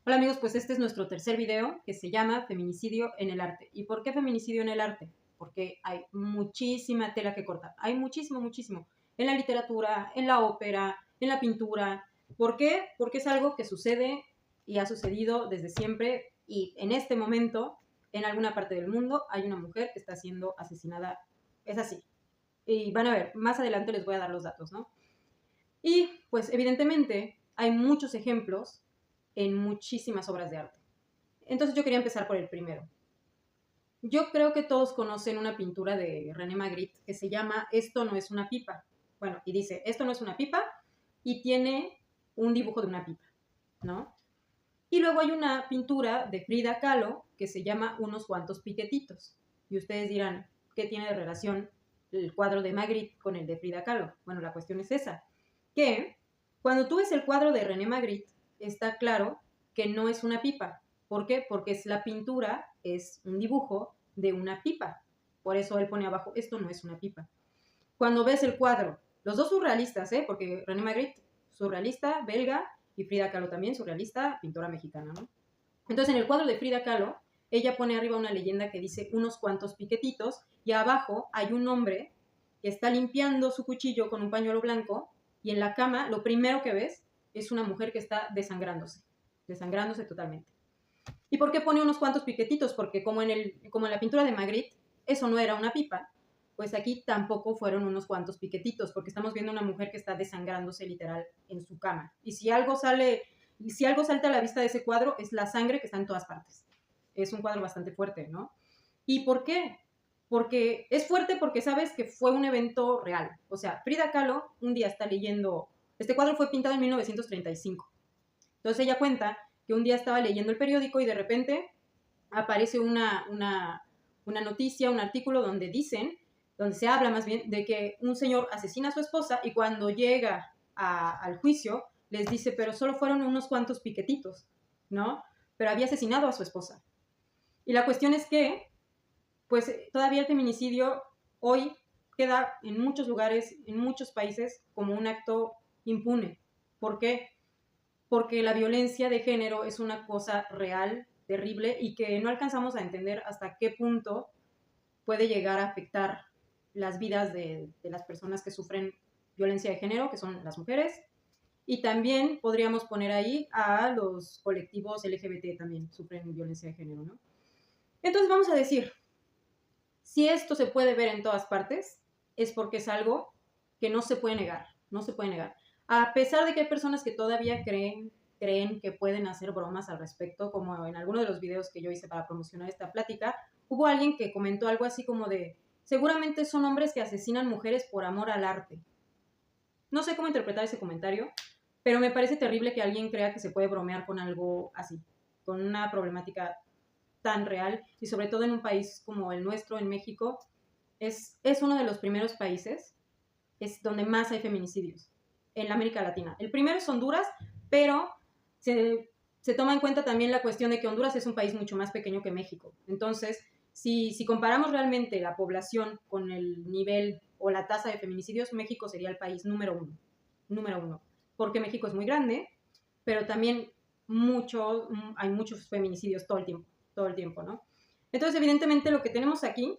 Hola amigos, pues este es nuestro tercer video que se llama Feminicidio en el arte. ¿Y por qué feminicidio en el arte? Porque hay muchísima tela que cortar, hay muchísimo, en la literatura, en la ópera, en la pintura. ¿Por qué? Porque es algo que sucede y ha sucedido desde siempre y en este momento, en alguna parte del mundo, hay una mujer que está siendo asesinada. Es así. Y van a ver, más adelante les voy a dar los datos, ¿no? Y pues evidentemente hay muchos ejemplos en muchísimas obras de arte. Entonces yo quería empezar por el primero. Yo creo que todos conocen una pintura de René Magritte que se llama Esto no es una pipa. Bueno, y dice, esto no es una pipa, y tiene un dibujo de una pipa, ¿no? Y luego hay una pintura de Frida Kahlo que se llama Unos cuantos piquetitos. Y ustedes dirán, ¿qué tiene de relación el cuadro de Magritte con el de Frida Kahlo? Bueno, la cuestión es esa, que cuando tú ves el cuadro de René Magritte, está claro que no es una pipa. ¿Por qué? Porque es la pintura, es un dibujo de una pipa. Por eso él pone abajo, esto no es una pipa. Cuando ves el cuadro, los dos surrealistas, porque René Magritte, surrealista, belga, y Frida Kahlo también, surrealista, pintora mexicana, ¿no? Entonces, en el cuadro de Frida Kahlo, ella pone arriba una leyenda que dice unos cuantos piquetitos, y abajo hay un hombre que está limpiando su cuchillo con un pañuelo blanco, y en la cama lo primero que ves es una mujer que está desangrándose totalmente. ¿Y por qué pone unos cuantos piquetitos? Porque como en la pintura de Magritte, eso no era una pipa, pues aquí tampoco fueron unos cuantos piquetitos, porque estamos viendo una mujer que está desangrándose literal en su cama. Y si algo salta a la vista de ese cuadro, es la sangre que está en todas partes. Es un cuadro bastante fuerte, ¿no? ¿Y por qué? Porque es fuerte porque sabes que fue un evento real. O sea, Frida Kahlo un día está leyendo, este cuadro fue pintado en 1935. Entonces ella cuenta que un día estaba leyendo el periódico y de repente aparece una noticia, un artículo donde se habla más bien de que un señor asesina a su esposa y cuando llega al juicio les dice, pero solo fueron unos cuantos piquetitos, ¿no? Pero había asesinado a su esposa. Y la cuestión es que, pues todavía el feminicidio hoy queda en muchos lugares, en muchos países, como un acto impune. ¿Por qué? Porque la violencia de género es una cosa real, terrible, y que no alcanzamos a entender hasta qué punto puede llegar a afectar las vidas de las personas que sufren violencia de género, que son las mujeres, y también podríamos poner ahí a los colectivos LGBT también sufren violencia de género, ¿no? Entonces vamos a decir, si esto se puede ver en todas partes, es porque es algo que no se puede negar, no se puede negar. A pesar de que hay personas que todavía creen que pueden hacer bromas al respecto, como en alguno de los videos que yo hice para promocionar esta plática, hubo alguien que comentó algo así como de, seguramente son hombres que asesinan mujeres por amor al arte. No sé cómo interpretar ese comentario, pero me parece terrible que alguien crea que se puede bromear con algo así, con una problemática tan real y sobre todo en un país como el nuestro, en México, es uno de los primeros países es donde más hay feminicidios en la América Latina. El primero es Honduras, pero se toma en cuenta también la cuestión de que Honduras es un país mucho más pequeño que México. Entonces, si comparamos realmente la población con el nivel o la tasa de feminicidios, México sería el país número uno, porque México es muy grande, pero también hay muchos feminicidios todo el tiempo, ¿no? Entonces, evidentemente, lo que tenemos aquí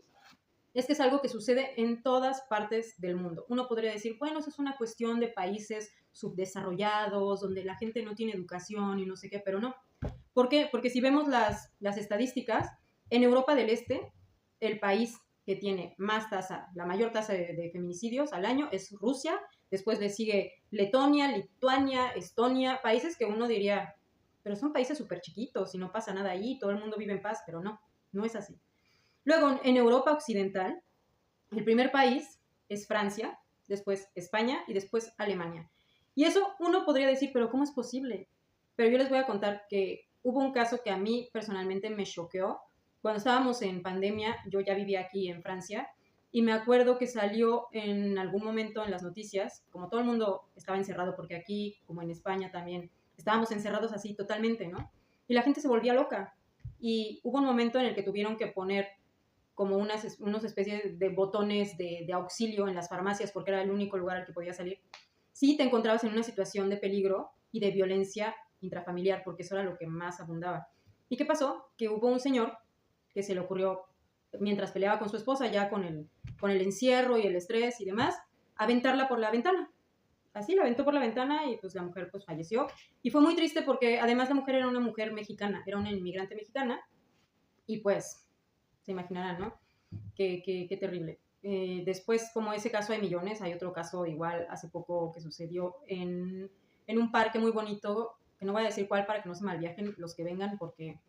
es que es algo que sucede en todas partes del mundo. Uno podría decir, bueno, eso es una cuestión de países subdesarrollados, donde la gente no tiene educación y no sé qué, pero no. ¿Por qué? Porque si vemos las estadísticas, en Europa del Este, el país que tiene la mayor tasa de feminicidios al año es Rusia, después le sigue Letonia, Lituania, Estonia, países que uno diría, pero son países súper chiquitos y no pasa nada ahí, todo el mundo vive en paz, pero no, no es así. Luego, en Europa Occidental, el primer país es Francia, después España y después Alemania. Y eso uno podría decir, pero ¿cómo es posible? Pero yo les voy a contar que hubo un caso que a mí personalmente me choqueó. Cuando estábamos en pandemia, yo ya vivía aquí en Francia y me acuerdo que salió en algún momento en las noticias, como todo el mundo estaba encerrado, porque aquí, como en España también, estábamos encerrados así totalmente, ¿no? Y la gente se volvía loca. Y hubo un momento en el que tuvieron que poner como unas especies de botones de auxilio en las farmacias porque era el único lugar al que podía salir. Sí te encontrabas en una situación de peligro y de violencia intrafamiliar, porque eso era lo que más abundaba. ¿Y qué pasó? Que hubo un señor que se le ocurrió, mientras peleaba con su esposa, ya con el encierro y el estrés y demás, aventarla por la ventana. Así la aventó por la ventana y pues la mujer pues falleció. Y fue muy triste porque además la mujer era una mujer mexicana, era una inmigrante mexicana. Y pues, se imaginarán, ¿no? Qué terrible. Después, como ese caso hay millones, hay otro caso igual hace poco que sucedió en un parque muy bonito, que no voy a decir cuál para que no se malviajen los que vengan, porque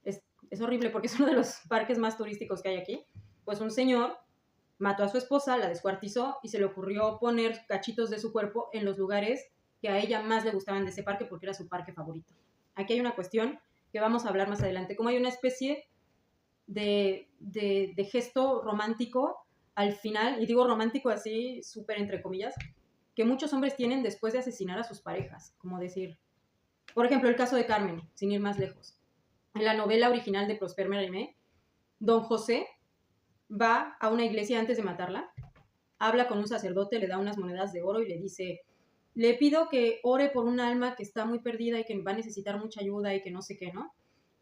es horrible, porque es uno de los parques más turísticos que hay aquí. Pues un señor mató a su esposa, la descuartizó y se le ocurrió poner cachitos de su cuerpo en los lugares que a ella más le gustaban de ese parque porque era su parque favorito. Aquí hay una cuestión que vamos a hablar más adelante, como hay una especie de gesto romántico al final, y digo romántico así, súper entre comillas, que muchos hombres tienen después de asesinar a sus parejas, como decir, por ejemplo, el caso de Carmen, sin ir más lejos. En la novela original de Prosper Mérimée, don José va a una iglesia antes de matarla, habla con un sacerdote, le da unas monedas de oro y le dice, le pido que ore por un alma que está muy perdida y que va a necesitar mucha ayuda y que no sé qué, ¿no?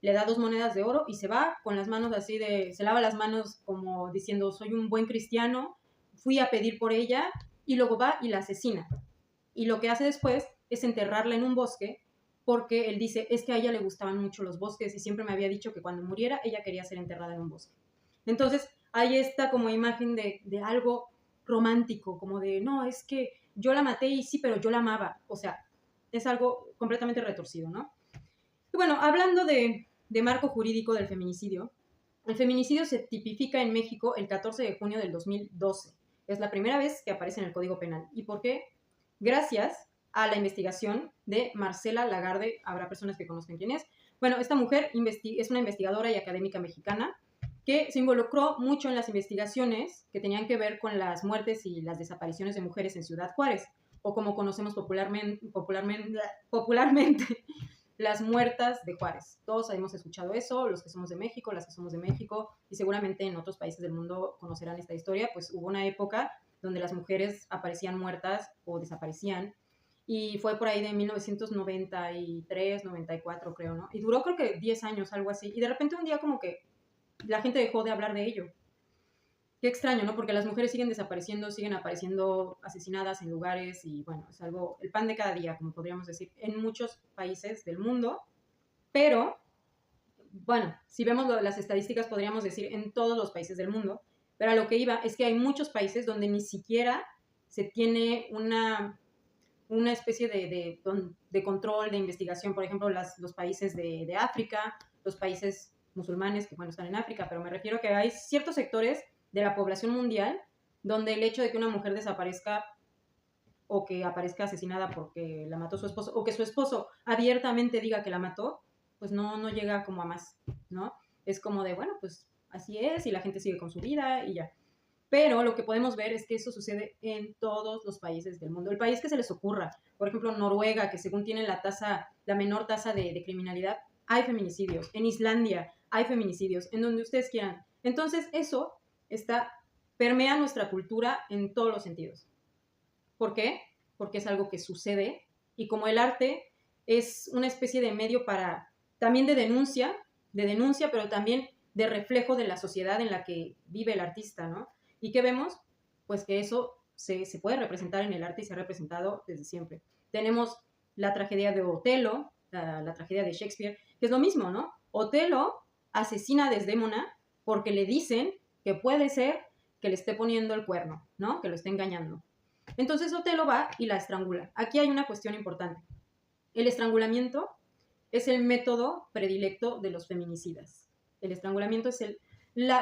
Le da 2 monedas de oro y se va con las manos así se lava las manos como diciendo, soy un buen cristiano, fui a pedir por ella, y luego va y la asesina. Y lo que hace después es enterrarla en un bosque, porque él dice, es que a ella le gustaban mucho los bosques y siempre me había dicho que cuando muriera ella quería ser enterrada en un bosque. Entonces, hay esta como imagen de algo romántico, como de, no, es que yo la maté y sí, pero yo la amaba. O sea, es algo completamente retorcido, ¿no? Y bueno, hablando de marco jurídico del feminicidio, el feminicidio se tipifica en México el 14 de junio del 2012. Es la primera vez que aparece en el Código Penal. ¿Y por qué? Gracias a la investigación de Marcela Lagarde. Habrá personas que conozcan quién es. Bueno, esta mujer es una investigadora y académica mexicana que se involucró mucho en las investigaciones que tenían que ver con las muertes y las desapariciones de mujeres en Ciudad Juárez, o como conocemos popularmente las muertas de Juárez. Todos hemos escuchado eso, los que somos de México, las que somos de México, y seguramente en otros países del mundo conocerán esta historia, pues hubo una época donde las mujeres aparecían muertas o desaparecían, y fue por ahí de 1993, 94 creo, ¿no? Y duró creo que 10 años, algo así, y de repente un día como que la gente dejó de hablar de ello. Qué extraño, ¿no? Porque las mujeres siguen desapareciendo, siguen apareciendo asesinadas en lugares y bueno, es algo, el pan de cada día, como podríamos decir, en muchos países del mundo, pero bueno, si vemos las estadísticas podríamos decir en todos los países del mundo, pero a lo que iba es que hay muchos países donde ni siquiera se tiene una especie de control, de investigación, por ejemplo, los países de África, los países musulmanes que, bueno, están en África, pero me refiero a que hay ciertos sectores de la población mundial donde el hecho de que una mujer desaparezca o que aparezca asesinada porque la mató su esposo, o que su esposo abiertamente diga que la mató, pues no llega como a más, ¿no? Es como de, bueno, pues así es y la gente sigue con su vida y ya. Pero lo que podemos ver es que eso sucede en todos los países del mundo. El país que se les ocurra, por ejemplo, Noruega, que según tiene la menor tasa de criminalidad, hay feminicidios. En Islandia hay feminicidios, en donde ustedes quieran. Entonces, eso permea nuestra cultura en todos los sentidos. ¿Por qué? Porque es algo que sucede y como el arte es una especie de medio también de denuncia, pero también de reflejo de la sociedad en la que vive el artista, ¿no? ¿Y qué vemos? Pues que eso se puede representar en el arte y se ha representado desde siempre. Tenemos la tragedia de Otelo, la tragedia de Shakespeare, que es lo mismo, ¿no? Otelo asesina a Desdémona porque le dicen que puede ser que le esté poniendo el cuerno, ¿no? Que lo esté engañando. Entonces Otelo va y la estrangula. Aquí hay una cuestión importante. El estrangulamiento es el método predilecto de los feminicidas. El estrangulamiento es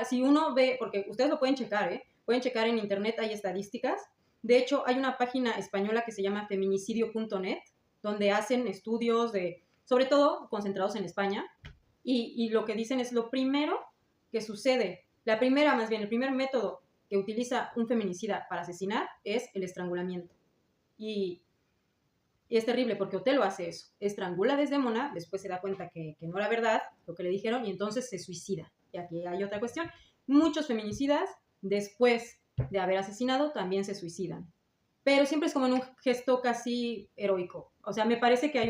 si uno ve, porque ustedes lo pueden checar, pueden checar en internet, hay estadísticas. De hecho, hay una página española que se llama feminicidio.net, donde hacen estudios sobre todo concentrados en España, y lo que dicen es lo primero que sucede, el primer método que utiliza un feminicida para asesinar es el estrangulamiento. Y es terrible porque Otelo hace eso, estrangula a Desdémona, después se da cuenta que no era verdad lo que le dijeron y entonces se suicida. Y aquí hay otra cuestión, muchos feminicidas después de haber asesinado también se suicidan, pero siempre es como en un gesto casi heroico. O sea, me parece que hay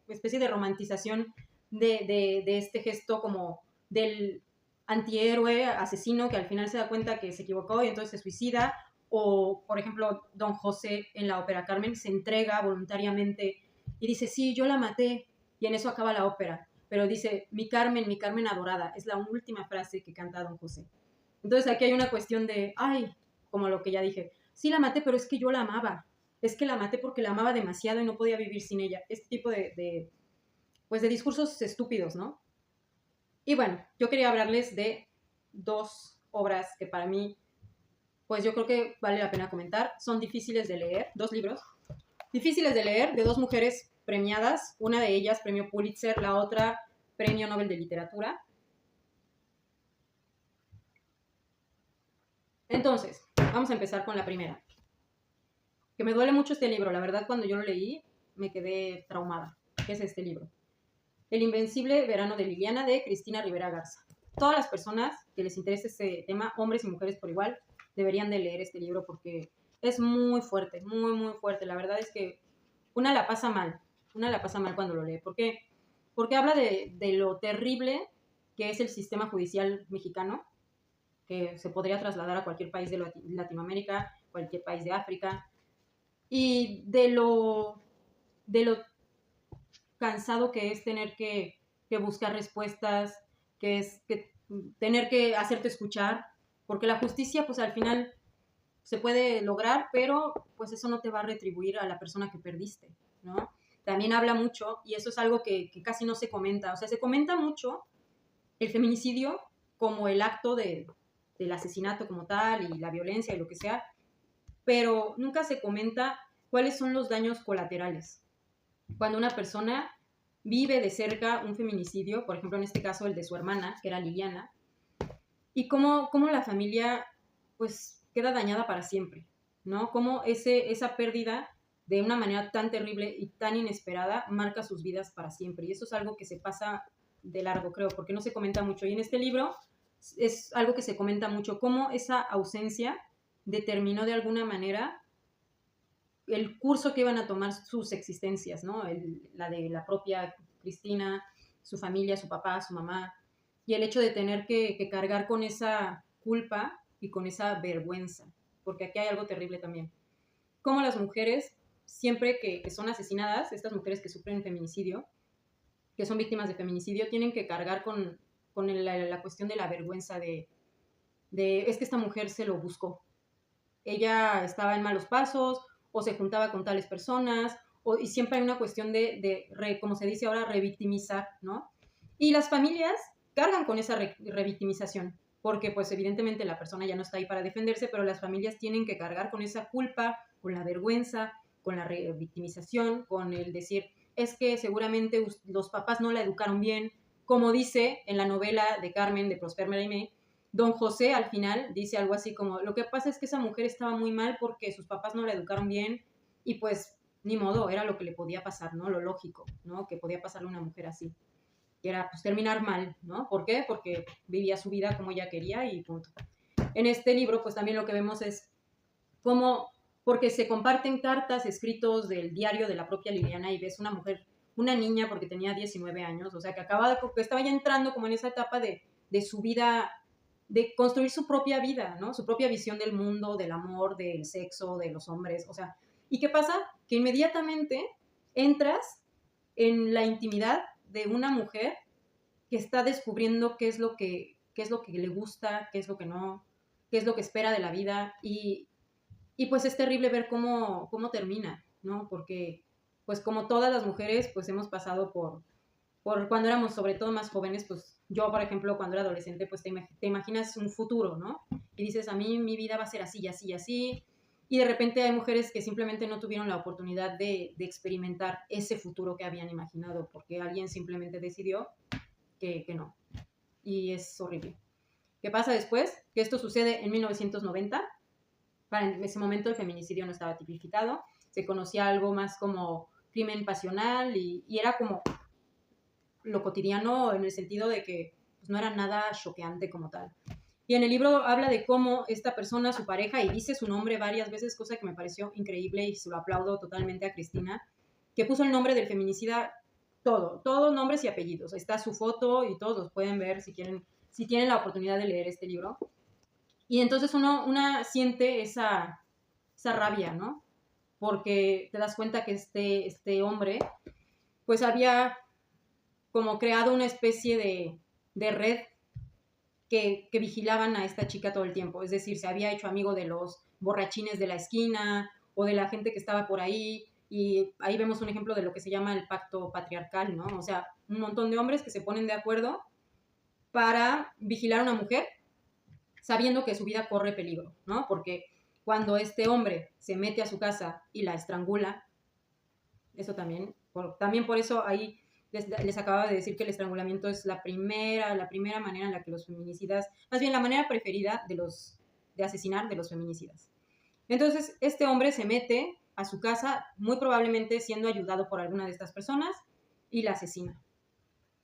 especie de romantización de este gesto como del antihéroe asesino que al final se da cuenta que se equivocó y entonces se suicida, o por ejemplo Don José en la ópera Carmen se entrega voluntariamente y dice, sí, yo la maté, y en eso acaba la ópera, pero dice, mi Carmen adorada, es la última frase que canta Don José. Entonces aquí hay una cuestión de, ay, como lo que ya dije, sí la maté, pero es que yo la amaba, es que la maté porque la amaba demasiado y no podía vivir sin ella. Este tipo pues de discursos estúpidos, ¿no? Y bueno, yo quería hablarles de dos obras que para mí, pues yo creo que vale la pena comentar. Son difíciles de leer, dos libros difíciles de leer de dos mujeres premiadas, una de ellas premio Pulitzer, la otra premio Nobel de Literatura. Entonces, vamos a empezar con la primera. Que me duele mucho este libro, la verdad cuando yo lo leí me quedé traumada. ¿Qué es este libro? El invencible verano de Liliana, de Cristina Rivera Garza. Todas las personas que les interese este tema, hombres y mujeres por igual, deberían de leer este libro porque es muy fuerte, muy, muy fuerte. La verdad es que una la pasa mal cuando lo lee. ¿Por qué? Porque habla de lo terrible que es el sistema judicial mexicano, que se podría trasladar a cualquier país de Latinoamérica, cualquier país de África, y de lo cansado que es tener que buscar respuestas, que es que tener que hacerte escuchar, porque la justicia pues al final se puede lograr, pero pues eso no te va a retribuir a la persona que perdiste, ¿no? También habla mucho, y eso es algo que casi no se comenta, o sea, se comenta mucho el feminicidio como el acto del asesinato como tal y la violencia y lo que sea, pero nunca se comenta cuáles son los daños colaterales. Cuando una persona vive de cerca un feminicidio, por ejemplo en este caso el de su hermana, que era Liliana, y cómo la familia pues queda dañada para siempre, ¿no? Cómo esa pérdida de una manera tan terrible y tan inesperada marca sus vidas para siempre. Y eso es algo que se pasa de largo, creo, porque no se comenta mucho. Y en este libro es algo que se comenta mucho, cómo esa ausencia determinó de alguna manera el curso que iban a tomar sus existencias, ¿no? La de la propia Cristina, su familia, su papá, su mamá, y el hecho de tener que cargar con esa culpa y con esa vergüenza, porque aquí hay algo terrible también. Como las mujeres, siempre que son asesinadas, estas mujeres que sufren feminicidio, que son víctimas de feminicidio, tienen que cargar con la cuestión de la vergüenza es que esta mujer se lo buscó. Ella estaba en malos pasos o se juntaba con tales personas, y siempre hay una cuestión como se dice ahora, revictimizar, ¿no? Y las familias cargan con esa revictimización, porque pues evidentemente la persona ya no está ahí para defenderse, pero las familias tienen que cargar con esa culpa, con la vergüenza, con la revictimización, con el decir, es que seguramente los papás no la educaron bien, como dice en la novela de Carmen, de Prosper Mérimée, Don José al final dice algo así como, lo que pasa es que esa mujer estaba muy mal porque sus papás no la educaron bien y pues ni modo, era lo que le podía pasar, ¿no? Lo lógico, ¿no? Que podía pasarle a una mujer así. Y era pues terminar mal, ¿no? ¿Por qué? Porque vivía su vida como ella quería y punto. En este libro pues también lo que vemos es cómo, porque se comparten cartas, escritos del diario de la propia Liliana y ves una mujer, una niña porque tenía 19 años, o sea que estaba ya entrando como en esa etapa de su vida, de construir su propia vida, ¿no? Su propia visión del mundo, del amor, del sexo, de los hombres, o sea, ¿y qué pasa? Que inmediatamente entras en la intimidad de una mujer que está descubriendo qué es lo que le gusta, qué es lo que no, qué es lo que espera de la vida, y pues es terrible ver cómo termina, ¿no? Porque pues como todas las mujeres pues hemos pasado por cuando éramos sobre todo más jóvenes, pues yo, por ejemplo, cuando era adolescente, pues te imaginas un futuro, ¿no? Y dices, a mí mi vida va a ser así y así y así. Y de repente hay mujeres que simplemente no tuvieron la oportunidad de experimentar ese futuro que habían imaginado, porque alguien simplemente decidió que no. Y es horrible. ¿Qué pasa después? Que esto sucede en 1990. Para ese momento el feminicidio no estaba tipificado. Se conocía algo más como crimen pasional y era como lo cotidiano en el sentido de que pues, no era nada choqueante como tal. Y en el libro habla de cómo esta persona, su pareja, y dice su nombre varias veces, cosa que me pareció increíble y se lo aplaudo totalmente a Cristina, que puso el nombre del feminicida todos nombres y apellidos. Está su foto y todos los pueden ver si quieren, si tienen la oportunidad de leer este libro. Y entonces una siente esa rabia, ¿no? Porque te das cuenta que este hombre, pues había como creado una especie de red que vigilaban a esta chica todo el tiempo. Es decir, se había hecho amigo de los borrachines de la esquina o de la gente que estaba por ahí. Y ahí vemos un ejemplo de lo que se llama el pacto patriarcal, ¿no? O sea, un montón de hombres que se ponen de acuerdo para vigilar a una mujer sabiendo que su vida corre peligro, ¿no? Porque cuando este hombre se mete a su casa y la estrangula, eso también, también por eso ahí les acababa de decir que el estrangulamiento es la primera manera en la que los feminicidas, más bien la manera preferida de asesinar de los feminicidas. Entonces, este hombre se mete a su casa, muy probablemente siendo ayudado por alguna de estas personas, y la asesina.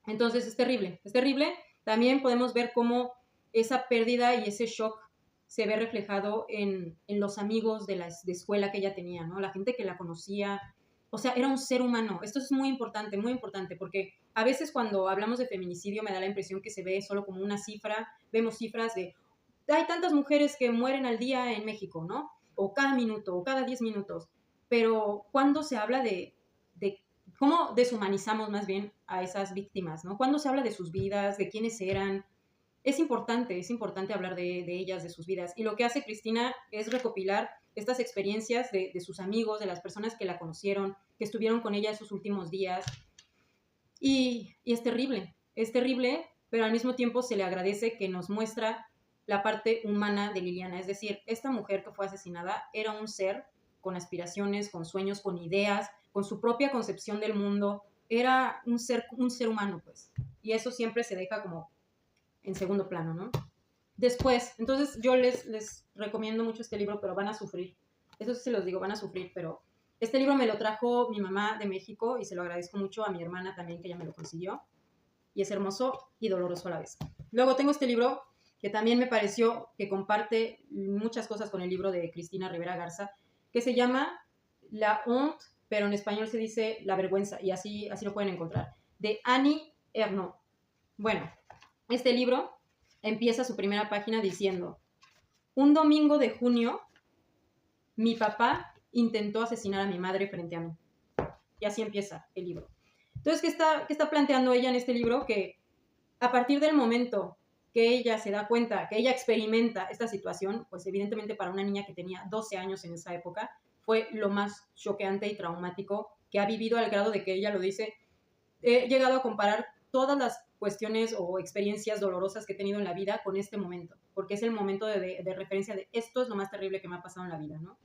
Entonces, es terrible, es terrible. También podemos ver cómo esa pérdida y ese shock se ve reflejado en los amigos de escuela que ella tenía, ¿no? La gente que la conocía. O sea, era un ser humano. Esto es muy importante, porque a veces cuando hablamos de feminicidio me da la impresión que se ve solo como una cifra. Vemos cifras de, hay tantas mujeres que mueren al día en México, ¿no? O cada minuto, o cada 10 minutos. Pero cuando se habla de cómo deshumanizamos más bien a esas víctimas, ¿no? Cuando se habla de sus vidas, de quiénes eran, es importante hablar de ellas, de sus vidas. Y lo que hace Cristina es recopilar estas experiencias de sus amigos, de las personas que la conocieron, que estuvieron con ella esos últimos días. Y es terrible, pero al mismo tiempo se le agradece que nos muestra la parte humana de Liliana. Es decir, esta mujer que fue asesinada era un ser con aspiraciones, con sueños, con ideas, con su propia concepción del mundo. Era un ser humano, pues. Y eso siempre se deja como en segundo plano, ¿no? Después, entonces yo les recomiendo mucho este libro, pero van a sufrir. Eso sí se los digo, van a sufrir, pero este libro me lo trajo mi mamá de México y se lo agradezco mucho a mi hermana también, que ella me lo consiguió. Y es hermoso y doloroso a la vez. Luego tengo este libro que también me pareció que comparte muchas cosas con el libro de Cristina Rivera Garza, que se llama La Honte, pero en español se dice La Vergüenza, y así lo pueden encontrar, de Annie Ernaux. Bueno, este libro empieza su primera página diciendo: un domingo de junio, mi papá intentó asesinar a mi madre frente a mí. Y así empieza el libro. Entonces, ¿qué está planteando ella en este libro? Que a partir del momento que ella se da cuenta, que ella experimenta esta situación, pues evidentemente para una niña que tenía 12 años en esa época, fue lo más choqueante y traumático que ha vivido, al grado de que ella lo dice: he llegado a comparar todas las cuestiones o experiencias dolorosas que he tenido en la vida con este momento, porque es el momento de referencia de esto es lo más terrible que me ha pasado en la vida, ¿no?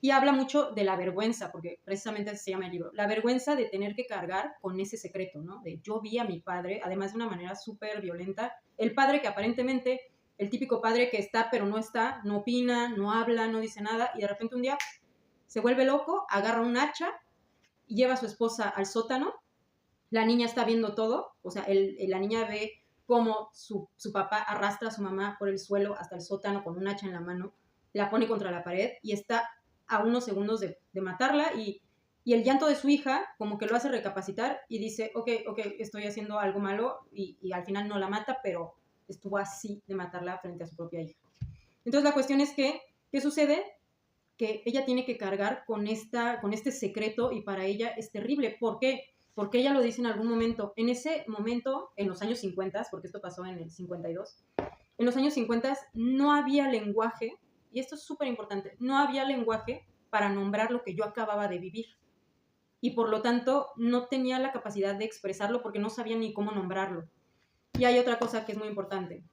Y habla mucho de la vergüenza, porque precisamente así se llama el libro, la vergüenza de tener que cargar con ese secreto, ¿no? De yo vi a mi padre, además de una manera súper violenta, el padre que aparentemente, el típico padre que está pero no está, no opina, no habla, no dice nada, y de repente un día se vuelve loco, agarra un hacha y lleva a su esposa al sótano. La niña está viendo todo, o sea, la niña ve cómo su papá arrastra a su mamá por el suelo hasta el sótano con un hacha en la mano, la pone contra la pared y está a unos segundos de matarla, y el llanto de su hija como que lo hace recapacitar y dice, ok, estoy haciendo algo malo, y al final no la mata, pero estuvo así de matarla frente a su propia hija. Entonces la cuestión es que, ¿qué sucede? Que ella tiene que cargar con este secreto, y para ella es terrible. ¿Por qué? Porque ella lo dice en algún momento. En ese momento, en los años 50, porque esto pasó en el 52, en los años 50 no había lenguaje, y esto es súper importante, no había lenguaje para nombrar lo que yo acababa de vivir. Y por lo tanto, no tenía la capacidad de expresarlo porque no sabía ni cómo nombrarlo. Y hay otra cosa que es muy importante.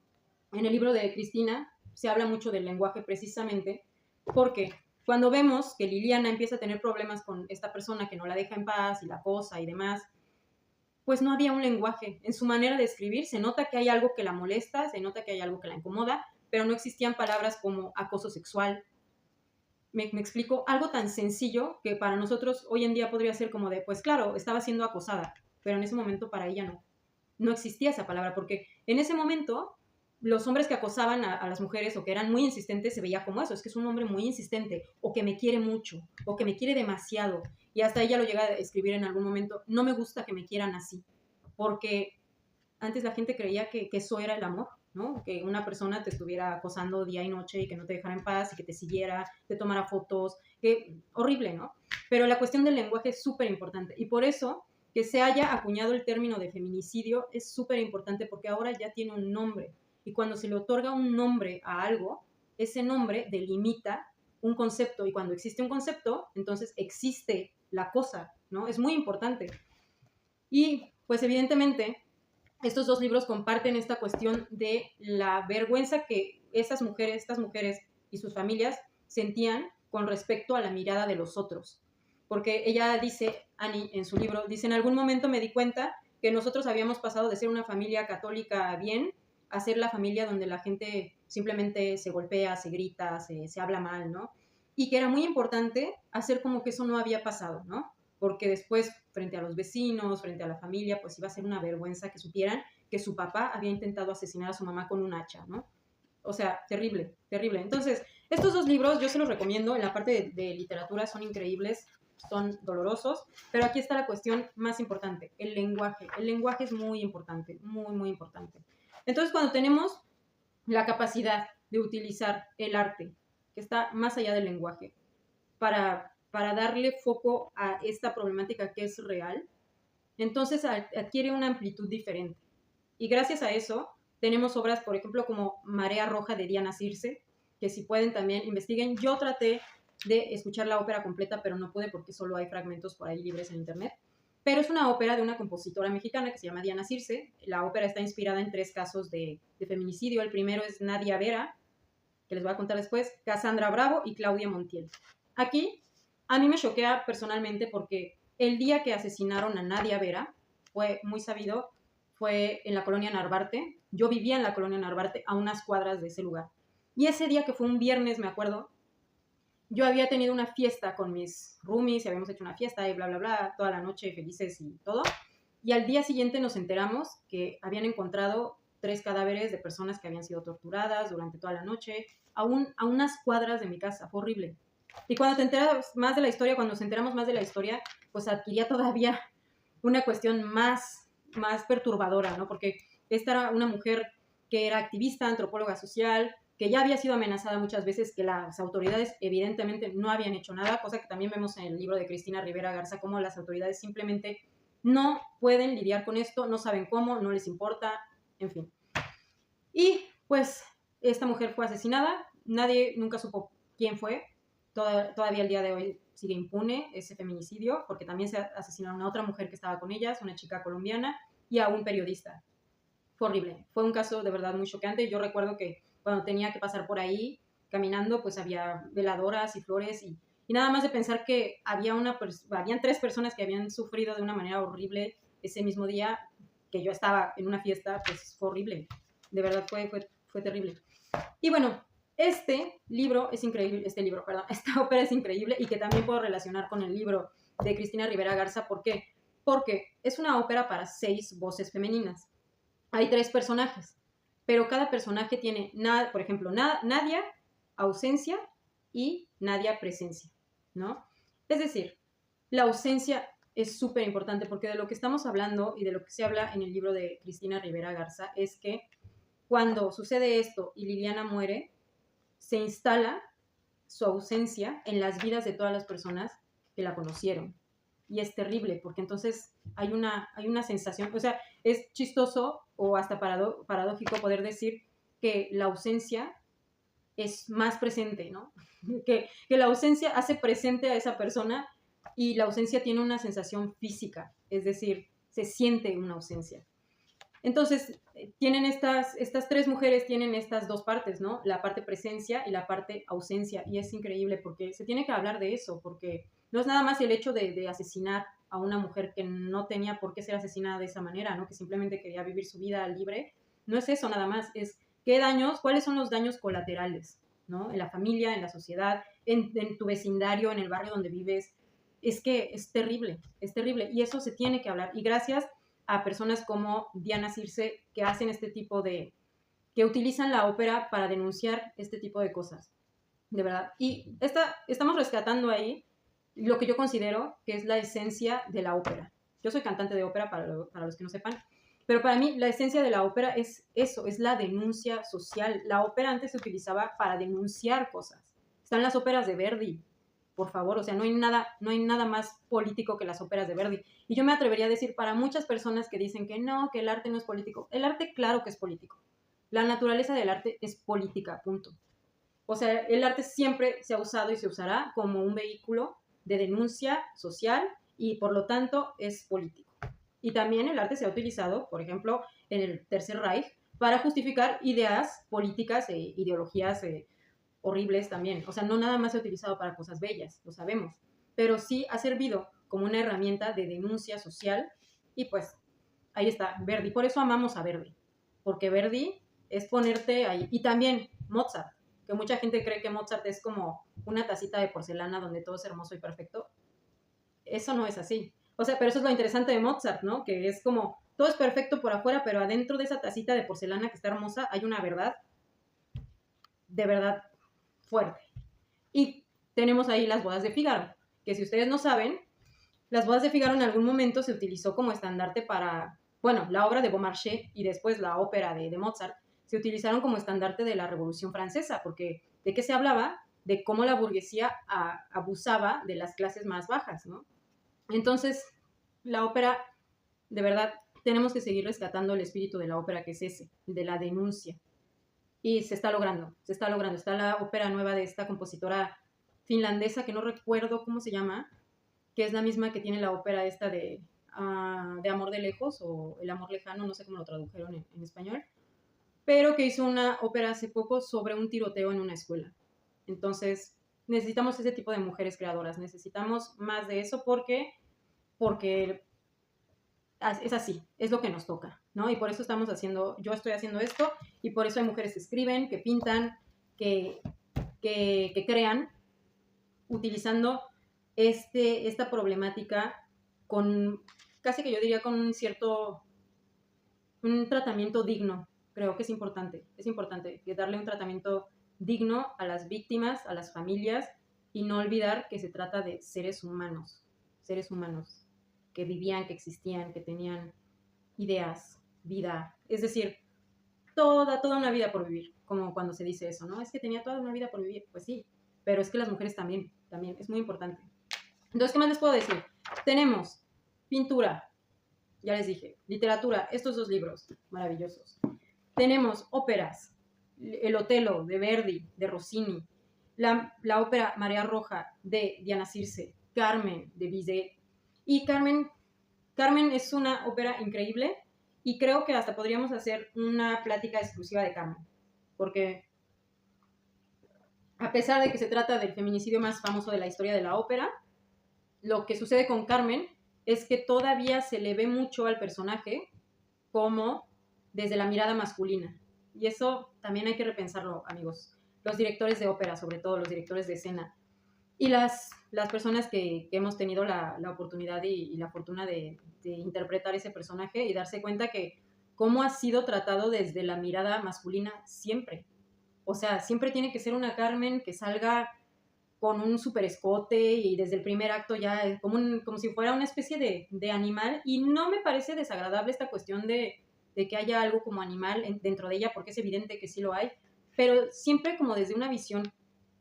En el libro de Cristina se habla mucho del lenguaje, precisamente porque cuando vemos que Liliana empieza a tener problemas con esta persona que no la deja en paz y la acosa y demás, pues no había un lenguaje. En su manera de escribir se nota que hay algo que la molesta, se nota que hay algo que la incomoda, pero no existían palabras como acoso sexual. Me explico, algo tan sencillo que para nosotros hoy en día podría ser como de, pues claro, estaba siendo acosada, pero en ese momento para ella no existía esa palabra, porque en ese momento los hombres que acosaban a las mujeres o que eran muy insistentes se veía como eso, es que es un hombre muy insistente, o que me quiere mucho, o que me quiere demasiado. Y hasta ella lo llega a escribir en algún momento, no me gusta que me quieran así, porque antes la gente creía que eso era el amor, ¿no? Que una persona te estuviera acosando día y noche y que no te dejara en paz y que te siguiera, te tomara fotos, que horrible, ¿no? Pero la cuestión del lenguaje es súper importante y por eso que se haya acuñado el término de feminicidio es súper importante porque ahora ya tiene un nombre y cuando se le otorga un nombre a algo, ese nombre delimita un concepto y cuando existe un concepto, entonces existe la cosa, ¿no? Es muy importante. Y pues evidentemente estos dos libros comparten esta cuestión de la vergüenza que estas mujeres y sus familias sentían con respecto a la mirada de los otros. Porque ella dice, Annie, en su libro, dice, en algún momento me di cuenta que nosotros habíamos pasado de ser una familia católica bien a ser la familia donde la gente simplemente se golpea, se grita, se habla mal, ¿no? Y que era muy importante hacer como que eso no había pasado, ¿no? Porque después, frente a los vecinos, frente a la familia, pues iba a ser una vergüenza que supieran que su papá había intentado asesinar a su mamá con un hacha, ¿no? O sea, terrible, terrible. Entonces, estos dos libros yo se los recomiendo, en la parte de literatura son increíbles, son dolorosos, pero aquí está la cuestión más importante, el lenguaje. El lenguaje es muy importante, muy, muy importante. Entonces, cuando tenemos la capacidad de utilizar el arte, que está más allá del lenguaje, para darle foco a esta problemática que es real, entonces adquiere una amplitud diferente. Y gracias a eso tenemos obras, por ejemplo, como Marea Roja de Diana Circe, que si pueden también investiguen. Yo traté de escuchar la ópera completa, pero no pude porque solo hay fragmentos por ahí libres en internet. Pero es una ópera de una compositora mexicana que se llama Diana Circe. La ópera está inspirada en 3 casos de feminicidio. El primero es Nadia Vera, que les voy a contar después, Cassandra Bravo y Claudia Montiel. Aquí a mí me choquea personalmente porque el día que asesinaron a Nadia Vera, fue muy sabido, fue en la colonia Narvarte. Yo vivía en la colonia Narvarte, a unas cuadras de ese lugar. Y ese día, que fue un viernes, me acuerdo, yo había tenido una fiesta con mis roomies, y habíamos hecho una fiesta y bla, bla, bla, toda la noche felices y todo. Y al día siguiente nos enteramos que habían encontrado 3 cadáveres de personas que habían sido torturadas durante toda la noche, a unas cuadras de mi casa. Fue horrible. Y cuando te enteras más de la historia, cuando nos enteramos más de la historia, pues adquiría todavía una cuestión más perturbadora, ¿no? Porque esta era una mujer que era activista, antropóloga social, que ya había sido amenazada muchas veces, que las autoridades evidentemente no habían hecho nada, cosa que también vemos en el libro de Cristina Rivera Garza, cómo las autoridades simplemente no pueden lidiar con esto, no saben cómo, no les importa, en fin. Y pues esta mujer fue asesinada, nadie nunca supo quién fue, todavía el día de hoy sigue impune ese feminicidio, porque también se asesinaron a otra mujer que estaba con ellas, una chica colombiana, y a un periodista. Fue horrible, fue un caso de verdad muy choqueante. Yo recuerdo que cuando tenía que pasar por ahí caminando, pues había veladoras y flores y nada más de pensar que habían 3 personas que habían sufrido de una manera horrible ese mismo día que yo estaba en una fiesta, pues fue horrible. De verdad fue terrible. Y bueno, este libro es increíble, esta ópera es increíble y que también puedo relacionar con el libro de Cristina Rivera Garza. ¿Por qué? Porque es una ópera para 6 voces femeninas. Hay 3 personajes, pero cada personaje tiene, por ejemplo, Nadia, ausencia, y Nadia, presencia, ¿no? Es decir, la ausencia es súper importante porque de lo que estamos hablando y de lo que se habla en el libro de Cristina Rivera Garza es que cuando sucede esto y Liliana muere, se instala su ausencia en las vidas de todas las personas que la conocieron. Y es terrible, porque entonces hay una sensación, o sea, es chistoso o hasta paradójico poder decir que la ausencia es más presente, ¿no? que la ausencia hace presente a esa persona y la ausencia tiene una sensación física, es decir, se siente una ausencia. Entonces, tienen estas 3 mujeres, tienen estas 2 partes, ¿no? La parte presencia y la parte ausencia. Y es increíble porque se tiene que hablar de eso, porque no es nada más el hecho de asesinar a una mujer que no tenía por qué ser asesinada de esa manera, ¿no? Que simplemente quería vivir su vida libre. No es eso nada más, es cuáles son los daños colaterales, ¿no? En la familia, en la sociedad, en tu vecindario, en el barrio donde vives. Es que es terrible. Y eso se tiene que hablar. Y gracias a personas como Diana Circe que hacen este tipo de que utilizan la ópera para denunciar este tipo de cosas, de verdad. Y estamos rescatando ahí lo que yo considero que es la esencia de la ópera. Yo soy cantante de ópera, para los que no sepan, pero para mí la esencia de la ópera es eso, es la denuncia social. La ópera antes se utilizaba para denunciar cosas. Están las óperas de Verdi, por favor, o sea, no hay nada más político que las óperas de Verdi. Y yo me atrevería a decir para muchas personas que dicen que no, que el arte no es político. El arte, claro que es político. La naturaleza del arte es política, punto. O sea, el arte siempre se ha usado y se usará como un vehículo de denuncia social y por lo tanto es político. Y también el arte se ha utilizado, por ejemplo, en el Tercer Reich para justificar ideas políticas e ideologías horribles también. O sea, no nada más se ha utilizado para cosas bellas, lo sabemos, pero sí ha servido como una herramienta de denuncia social y pues ahí está, Verdi. Por eso amamos a Verdi, porque Verdi es ponerte ahí. Y también Mozart, que mucha gente cree que Mozart es como una tacita de porcelana donde todo es hermoso y perfecto. Eso no es así. O sea, pero eso es lo interesante de Mozart, ¿no? Que es como, todo es perfecto por afuera, pero adentro de esa tacita de porcelana que está hermosa hay una verdad, de verdad fuerte. Y tenemos ahí las bodas de Fígaro, que si ustedes no saben, las bodas de Fígaro en algún momento se utilizó como estandarte para, bueno, la obra de Beaumarchais y después la ópera de Mozart se utilizaron como estandarte de la Revolución Francesa, porque ¿de qué se hablaba? De cómo la burguesía abusaba de las clases más bajas, ¿no? Entonces, la ópera, de verdad, tenemos que seguir rescatando el espíritu de la ópera, que es ese, de la denuncia. Y se está logrando, se está logrando. Está la ópera nueva de esta compositora finlandesa, que no recuerdo cómo se llama, que es la misma que tiene la ópera esta de Amor de Lejos, o El Amor Lejano, no sé cómo lo tradujeron en español, pero que hizo una ópera hace poco sobre un tiroteo en una escuela. Entonces, necesitamos ese tipo de mujeres creadoras, necesitamos más de eso porque es así, es lo que nos toca, ¿no? Y por eso yo estoy haciendo esto, y por eso hay mujeres que escriben, que pintan, que crean, utilizando esta problemática con, casi que yo diría con un tratamiento digno. Creo que es importante darle un tratamiento digno a las víctimas, a las familias, y no olvidar que se trata de seres humanos que vivían, que existían, que tenían ideas, vida, es decir, toda una vida por vivir, como cuando se dice eso, ¿no? Es que tenía toda una vida por vivir, pues sí, pero es que las mujeres también, es muy importante. Entonces, ¿qué más les puedo decir? Tenemos pintura, ya les dije, literatura, estos dos libros maravillosos. Tenemos óperas, el Otelo de Verdi, de Rossini, la ópera Marea Roja de Diana Circe, Carmen de Bizet. Y Carmen es una ópera increíble y creo que hasta podríamos hacer una plática exclusiva de Carmen, porque a pesar de que se trata del feminicidio más famoso de la historia de la ópera, lo que sucede con Carmen es que todavía se le ve mucho al personaje como desde la mirada masculina. Y eso también hay que repensarlo, amigos. Los directores de ópera, sobre todo los directores de escena, y las personas que hemos tenido la oportunidad y la fortuna de interpretar ese personaje y darse cuenta que cómo ha sido tratado desde la mirada masculina siempre. O sea, siempre tiene que ser una Carmen que salga con un super escote y desde el primer acto ya es como si fuera una especie de animal, y no me parece desagradable esta cuestión de que haya algo como animal dentro de ella, porque es evidente que sí lo hay, pero siempre como desde una visión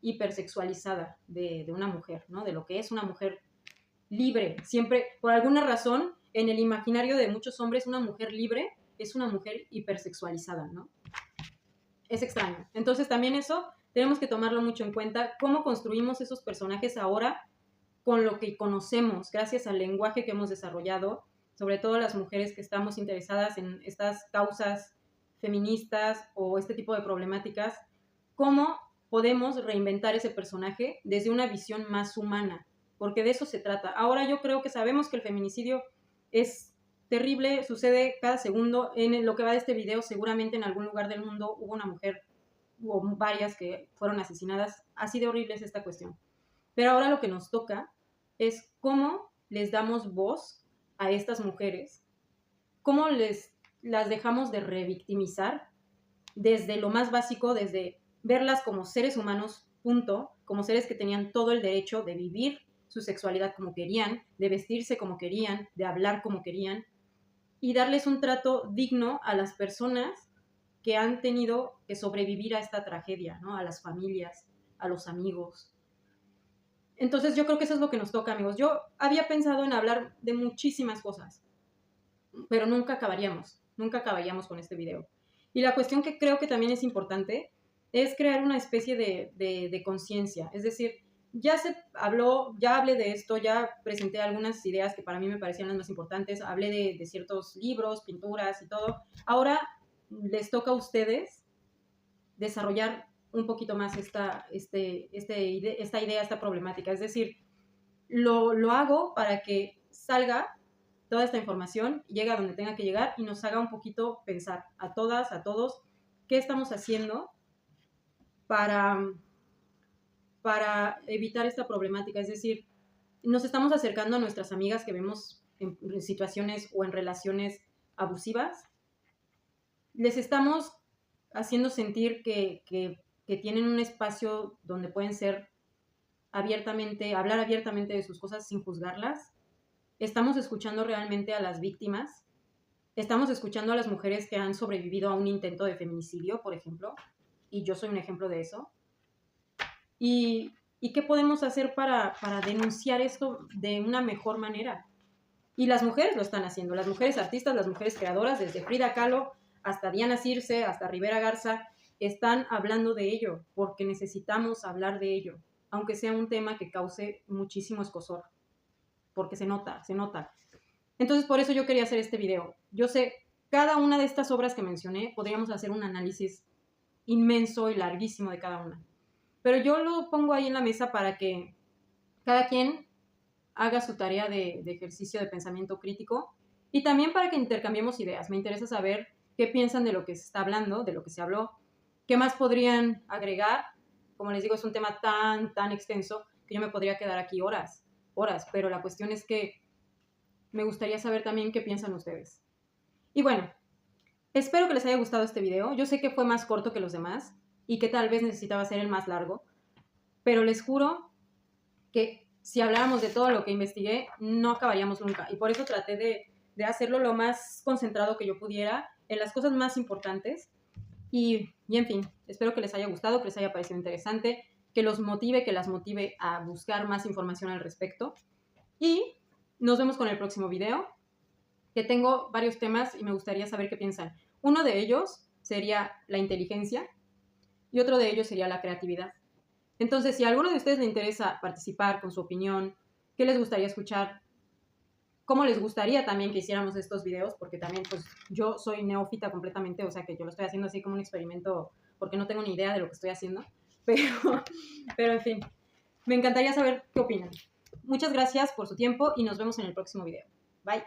hipersexualizada de una mujer, ¿no? De lo que es una mujer libre. Siempre, por alguna razón, en el imaginario de muchos hombres, una mujer libre es una mujer hipersexualizada, ¿no? Es extraño. Entonces también eso tenemos que tomarlo mucho en cuenta, cómo construimos esos personajes ahora con lo que conocemos, gracias al lenguaje que hemos desarrollado, sobre todo las mujeres que estamos interesadas en estas causas feministas o este tipo de problemáticas, cómo podemos reinventar ese personaje desde una visión más humana, porque de eso se trata. Ahora yo creo que sabemos que el feminicidio es terrible, sucede cada segundo. En lo que va de este video, seguramente en algún lugar del mundo hubo una mujer o varias que fueron asesinadas. Así de horrible es esta cuestión. Pero ahora lo que nos toca es cómo les damos voz a estas mujeres, cómo las dejamos de revictimizar desde lo más básico, desde verlas como seres humanos, punto, como seres que tenían todo el derecho de vivir su sexualidad como querían, de vestirse como querían, de hablar como querían, y darles un trato digno a las personas que han tenido que sobrevivir a esta tragedia, ¿no? A las familias, a los amigos. Entonces yo creo que eso es lo que nos toca, amigos. Yo había pensado en hablar de muchísimas cosas, pero nunca acabaríamos con este video. Y la cuestión que creo que también es importante es crear una especie de conciencia. Es decir, ya se habló, ya hablé de esto, ya presenté algunas ideas que para mí me parecían las más importantes, hablé de ciertos libros, pinturas y todo. Ahora les toca a ustedes desarrollar un poquito más esta idea, esta problemática. Es decir, lo hago para que salga toda esta información, llegue a donde tenga que llegar y nos haga un poquito pensar a todas, a todos, qué estamos haciendo para evitar esta problemática. Es decir, nos estamos acercando a nuestras amigas que vemos en situaciones o en relaciones abusivas. Les estamos haciendo sentir que tienen un espacio donde pueden ser hablar abiertamente de sus cosas sin juzgarlas. Estamos escuchando realmente a las víctimas. Estamos escuchando a las mujeres que han sobrevivido a un intento de feminicidio, por ejemplo, y yo soy un ejemplo de eso. ¿Y qué podemos hacer para denunciar esto de una mejor manera? Y las mujeres lo están haciendo, las mujeres artistas, las mujeres creadoras, desde Frida Kahlo hasta Diana Circe, hasta Rivera Garza, están hablando de ello, porque necesitamos hablar de ello, aunque sea un tema que cause muchísimo escozor, porque se nota. Entonces, por eso yo quería hacer este video. Yo sé, cada una de estas obras que mencioné, podríamos hacer un análisis inmenso y larguísimo de cada una. Pero yo lo pongo ahí en la mesa para que cada quien haga su tarea de ejercicio de pensamiento crítico y también para que intercambiemos ideas. Me interesa saber qué piensan de lo que se está hablando, de lo que se habló, qué más podrían agregar. Como les digo, es un tema tan extenso que yo me podría quedar aquí horas, pero la cuestión es que me gustaría saber también qué piensan ustedes. Y bueno, espero que les haya gustado este video. Yo sé que fue más corto que los demás y que tal vez necesitaba ser el más largo, pero les juro que si habláramos de todo lo que investigué, no acabaríamos nunca. Y por eso traté de hacerlo lo más concentrado que yo pudiera en las cosas más importantes. Y en fin, espero que les haya gustado, que les haya parecido interesante, que los motive, que las motive a buscar más información al respecto. Y nos vemos con el próximo video, que tengo varios temas y me gustaría saber qué piensan. Uno de ellos sería la inteligencia y otro de ellos sería la creatividad. Entonces, si a alguno de ustedes le interesa participar con su opinión, qué les gustaría escuchar, cómo les gustaría también que hiciéramos estos videos, porque también pues yo soy neófita completamente, o sea que yo lo estoy haciendo así como un experimento porque no tengo ni idea de lo que estoy haciendo, pero en fin, me encantaría saber qué opinan. Muchas gracias por su tiempo y nos vemos en el próximo video. Bye.